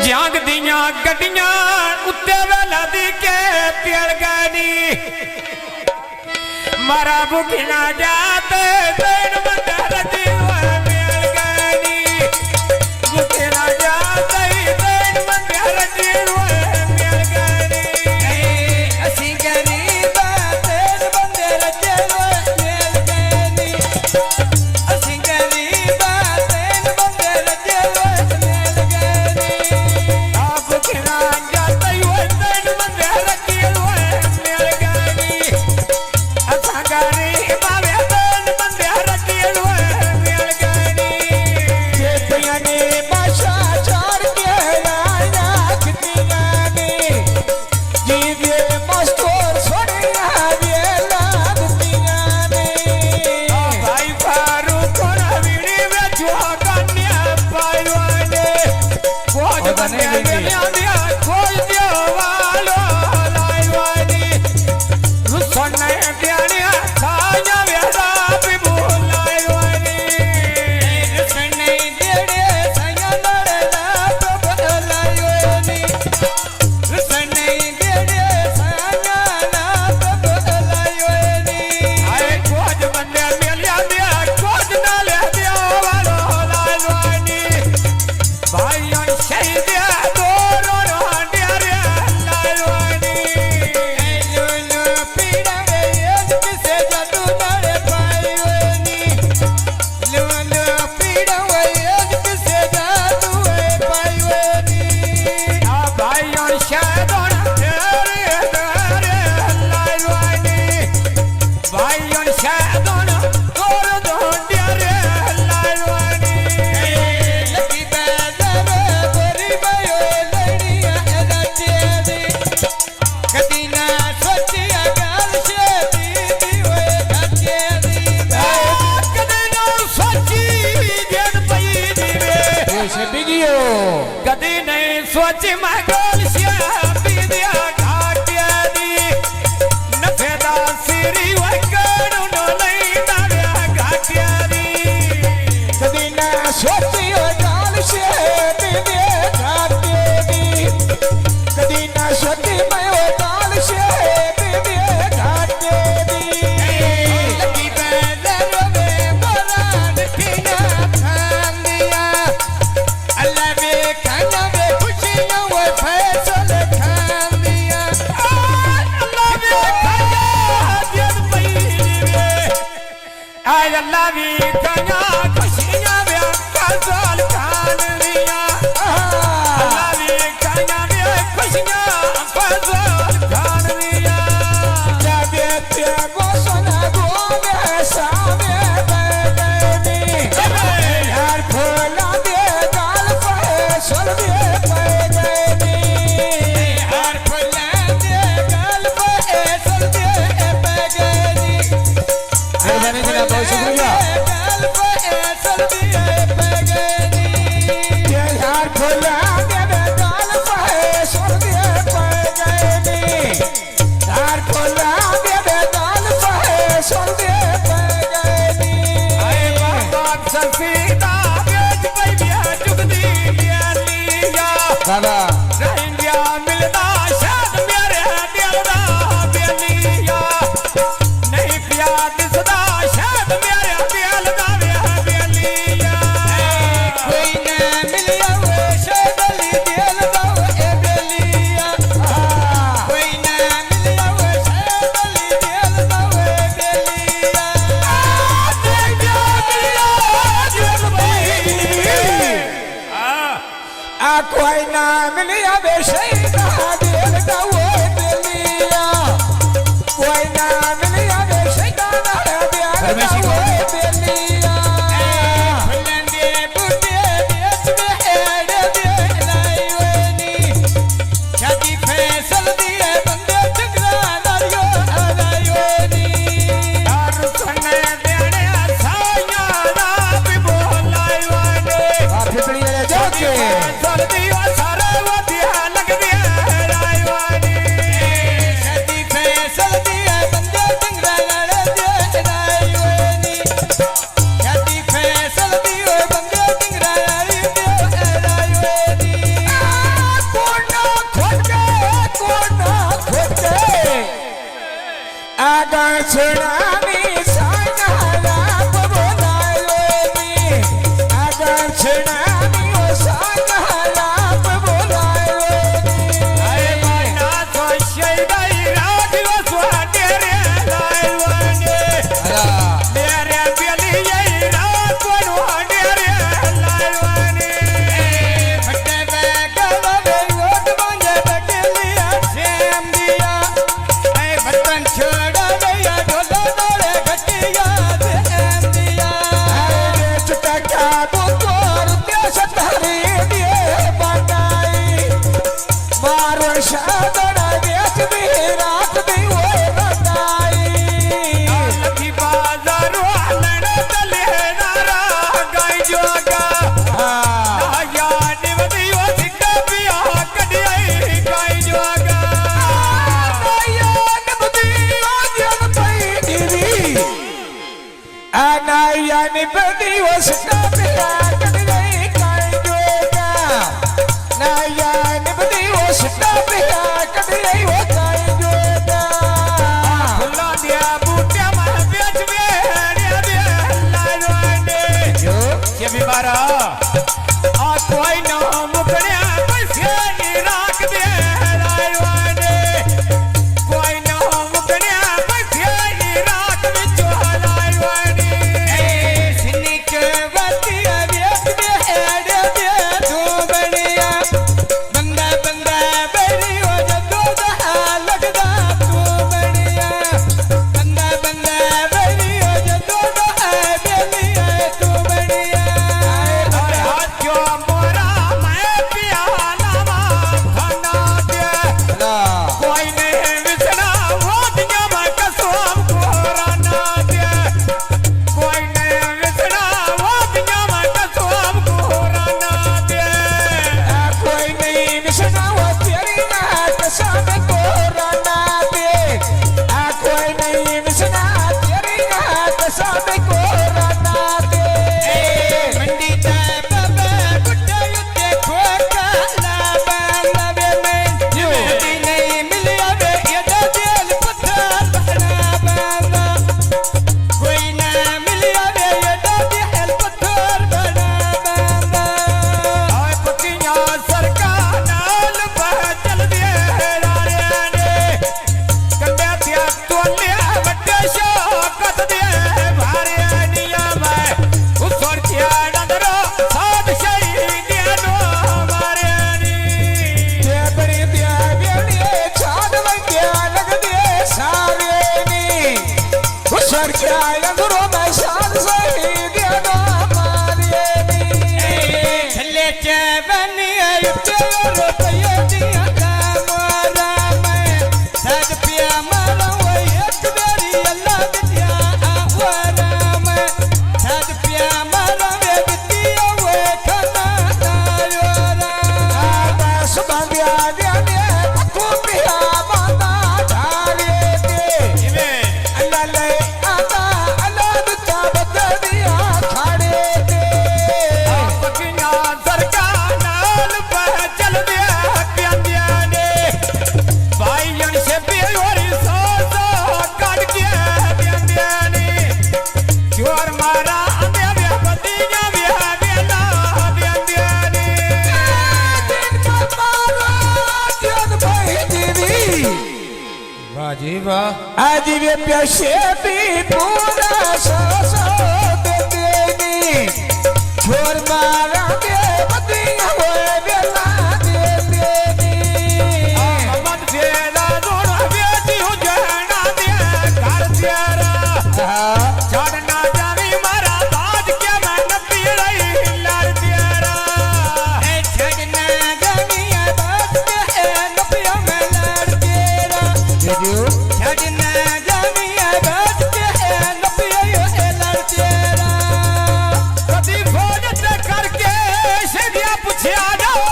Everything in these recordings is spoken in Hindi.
जाग दिया गड्डियां उत्ते वेला दी के पियल गनी मारा भुखना जाते दिन मंदर दी मिल गनी भुखना जाते दिन मंदर दी मिल गनी असी गरीब दिन मंदर दी मिल गनी असी गरीब दिन मंदर दी मिल गनी आप भुखना जाते दिन मंदर दी मिल गनी असा गरीब दिन मंदर दी मिल गनी जेतियां ने बाशा चार के लाया कितियां ने जीवे मस्तूर सोनिया वेला दुतियां ने भाई फारूक रवीड़ी में जुआगन्या पायवाने खोज बने दिया खोज दियो वालो लायवानी रुसने दिया साया वेला भी बुलायवानी रुसने देड़े साया लड़ला तो बुलायोनी रुसने देड़े साया ना तो बुलायोनी आए खोज बने मिलिया दिया खोज ना ले दियो वालो लायवानी भाइयों शहीद दोरो रोंडिया रे लायवानी लुलु पीड़ा वेद किसे जादू नारे पायोनी लुलु पीड़ा वेद किसे जादू पायोनी आ भाइयों शादों तेरे दरे लायवानी भाइयों शादों दोरो रोंडिया रे लायवानी लगी बाजार गोरी भयो लड़िया रचे दी कदी ना सोचिया गाल से दीदी वे रचे दी कदे ना सोची जन पई दीवे से बिगियो कदे नहीं सोची मैं गोल सिया पीदिया घाटिया दी नफेदा सिरी वकड़ू नो नहीं दाव्या घाटिया दी कदी ना सोचियो गाल से दीदी घाटे दी कदी ना सोची भयो गाल से दीदी घाटे दी लगी बाजार में बरान किना थाम दिया अल्लाह वे खाना वे खुशियां वो फैसल खाम दिया अल्लाह भी खाया जन पई दीवे आय अल्लाह भी खाया खुशियां वे फजल खान दिया अल्लाह भी खाया वे खुशियां फजल खान दिया जाबे ते गोसना गोवे सामे बैठनी यार खोला दे गाल फैसल दे बैठनी यार खोला दे गाल फैसल दे बैठनी मेहरबानी जनाब बहुत शुक्रिया गाल फैसल दे बैठनी यार खोला दे गाल फैसल दे बैठनी यार खोला दे गाल फैसल दे बैठनी आए बाबा सफीदा बेच पई बिया चुगदी लिया बाबा रहंदिया मिलदा शाद मेरे दिल दा बेलिया नहीं पिया दिसदा शाद मेरे दिल दा बेलिया कोई ना मिलिया वे शैदली दिल दा ए बेलिया कोई ना मिलिया वे शैदली दिल दा ए बेलिया आ कोई ना मिलिया वे शैदा दिल दा ए बेलिया कोई ना मिलिया वे शैदा दिल दा ए बेलिया फुलंदे बूटे देश में हेड़ दे लायोनी शादी फैसल दिए बंदे ठगरा लायो लायोनी यार सुने देने साया ना भी बोलायवाने फिपड़ी वाले जाके जल्दी वो सारे वो दिया लग दिया रायवानी शादी फैसल दिए बंदे ठगरा लड़े लायोनी शादी फैसल दिए बंदे ठगरा लायोनी आकाशणानी सांगाला बोलायलोनी आकाशणानी ओ सांगाला बोलायलोनी अरे माना तो शैदाई राघव स्वाटे रे लायवाने मेरे बेली ये रात वनवाने रे लायवाने फटे बेगवे वोट मांगे बकलिया सेम दिया ए बर्तन छोड़ा गया ढोला डोले घटिया सेम दिया ए चुटका बुतोर देश धरी दिए बनाई मारो शादना देश भी रात भी वो बताई लखी बाजार वालन तले नारा गाय जोगा या निवदी वो सिक्का पिया कडियाई गाय जोगा Anayani badi was kapila kadai kaijoga Nayani badi was kapila kadai wo kaijoga खुला दिया बूटे में बेच बेड़िया दे लायवाने ये भी बारा आ कोई ना मुकड़िया पैसे नहीं राख दे लायवाने कोई ना मुकड़िया पैसे नहीं राख बिचो लायवाने सिनिक बतिया बेच बेड़िया दे तू बनिया बंदा बंदा बेरी हो जदो दहा लगदा तू बनिया बंदा बंदा बेरी हो जदो दहा बेलिया तू बनिया और हाथ जो मोरा मैं पिया नामा खाना दे कोई नहीं विसना वो दुनिया में कसम कोराना दे कोई नहीं विसना वो दुनिया में कसम कोराना दे कोई नहीं मिशना वो तेरी नाक सामे कोराना दे कोई नहीं मिशना तेरी नाक सामे कोराना दे मंडी ते बाबा गुड्डा युते खोका लाबा लाबे में मंडी नहीं मिलिया वे ये जेल पत्थर बना बाबा कोई ना मिलिया वे ये जेल पत्थर बना बाबा आए पकिया सरकार नाल बचल दे रारे ने कंडे त्या तोले वड्डे शौकत दे भारे निया में उसर किया डंगरो साध शहीद नो मारे नी ये बड़ी दिया बेड़िए छाड़ लग्या लग दिए सारे नी उसर क्या अंदरों में शान सही दिया ना मारे नी छले चवनी युते रुपये दिया कामरा में सद पिया मारा वो एक बेरी अल्लाह दिया आवारा में सद पिया मारा वे दिया वो खाना दायोरा बस बंदिया दिया को पिया माता धारे दे इवे अल्लाह ले आता अल्लाह दुता बदरिया खाड़े दे पकिया सरकार नाल बचल दे प्यांदिया ने भाईयन से बेयोरी सो काट के प्यांदिया ने चोर मारा आंदे वे बदिया वे बेला प्यांदिया ने दिन का मारा दिन भाई देवी वाह जी वाह आज वे प्यासे भी पूरा सो देनी छोर मारा दे बदिया वो बेला दे देनी मत फेला दोड़ा बेटी हो जाना दे घर तेरा चढ़ना जावी मारा बाज के मन पीड़ई लड़ तेरा छड़ना गमिया बात है नपिया में लड़ तेरा छड़ना गमिया बात है नपिया यो लड़ तेरा कदी फौज से करके सीढ़ियां पूछा जाओ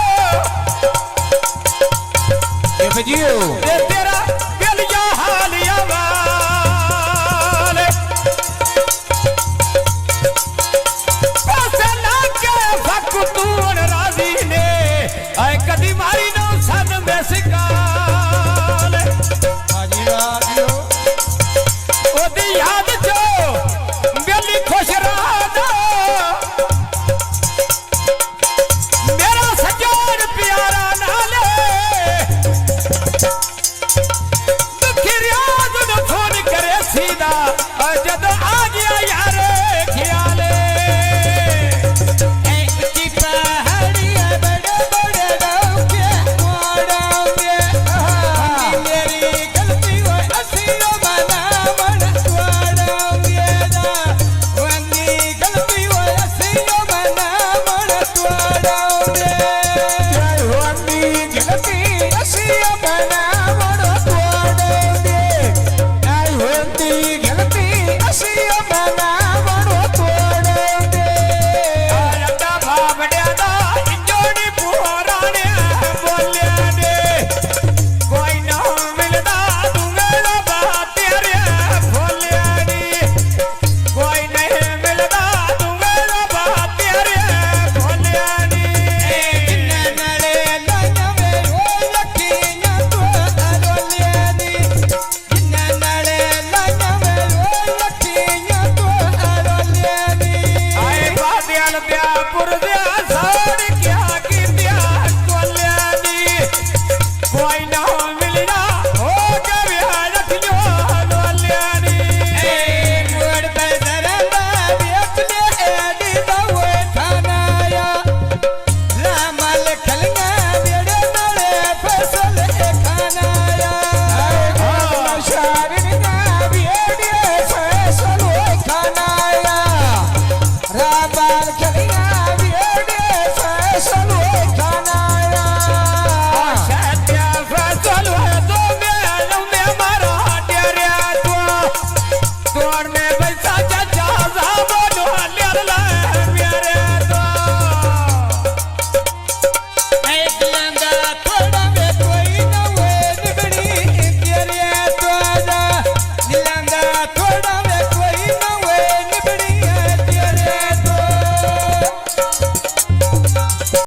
बजियो ये तेरा गलिया हालिया वाले पैसे ना के फक तू राजी ने